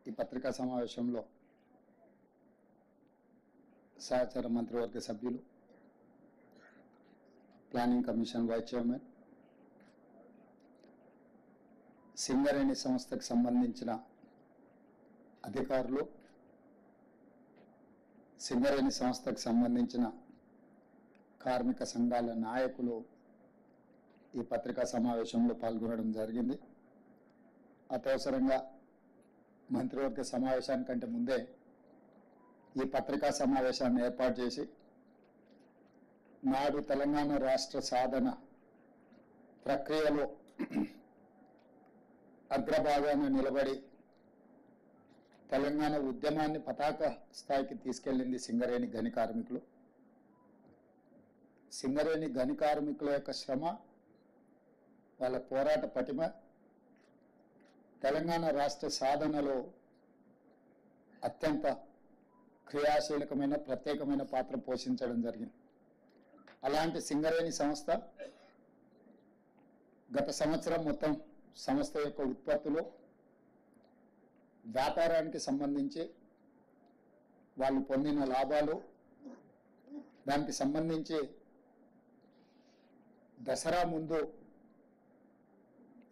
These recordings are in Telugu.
ఈ పత్రికా సమావేశంలో సహచర మంత్రివర్గ సభ్యులు, planning commission vice chairman, Singareni సంస్థకు సంబంధించిన అధికారులు, సింగరేణి సంస్థకు సంబంధించిన కార్మిక సంఘాల నాయకులు ఈ పత్రికా సమావేశంలో పాల్గొనడం జరిగింది. అత్యవసరంగా మంత్రివర్గ సమావేశానికంటే ముందే ఈ పత్రికా సమావేశాన్ని ఏర్పాటు చేసి నాడు తెలంగాణ రాష్ట్ర సాధన ప్రక్రియలో అగ్రభాగాన నిలబడి తెలంగాణ ఉద్యమాన్ని పతాక స్థాయికి తీసుకెళ్లింది సింగరేణి గని కార్మికులు. సింగరేణి గని కార్మికుల యొక్క శ్రమ, వాళ్ళ పోరాట పటిమ తెలంగాణ రాష్ట్ర సాధనలో అత్యంత క్రియాశీలకమైన ప్రత్యేకమైన పాత్ర పోషించడం జరిగింది. అలాంటి సింగరేణి సంస్థ గత సంవత్సరం మొత్తం సంస్థ యొక్క ఉత్పత్తులు, వ్యాపారానికి సంబంధించి వాళ్ళు పొందిన లాభాలు, దానికి సంబంధించి దసరా ముందు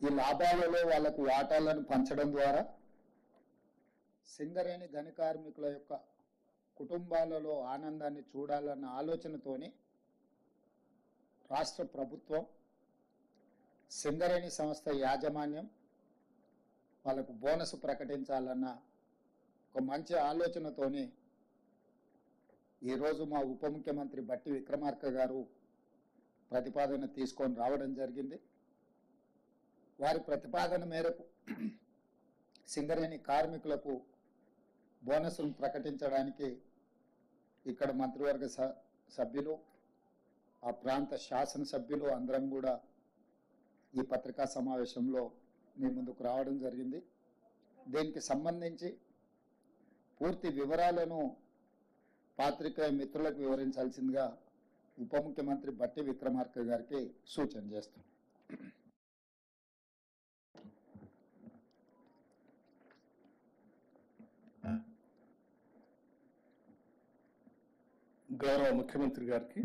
ఈ లాభాలలో వాళ్లకు వాటాలను పంచడం ద్వారా సింగరేణి గని కార్మికుల యొక్క కుటుంబాలలో ఆనందాన్ని చూడాలన్న ఆలోచనతోని రాష్ట్ర ప్రభుత్వం, సింగరేణి సంస్థ యాజమాన్యం వాళ్ళకు బోనస్ ప్రకటించాలన్న ఒక మంచి ఆలోచనతోని ఈరోజు మా ఉప ముఖ్యమంత్రి బట్టి విక్రమార్క గారు ప్రతిపాదన తీసుకొని రావడం జరిగింది. వారి ప్రతిపాదన మేరకు సింగరేణి కార్మికులకు బోనస్ను ప్రకటించడానికి ఇక్కడ మంత్రివర్గ సభ్యులు, ఆ ప్రాంత శాసనసభ్యులు అందరం కూడా ఈ పత్రికా సమావేశంలో మీ ముందుకు రావడం జరిగింది. దీనికి సంబంధించి పూర్తి వివరాలను పాత్రికేయ మిత్రులకు వివరించాల్సిందిగా ఉప ముఖ్యమంత్రి బట్టి విక్రమార్క గారికి సూచన చేస్తున్నాం. గౌరవ ముఖ్యమంత్రి గారికి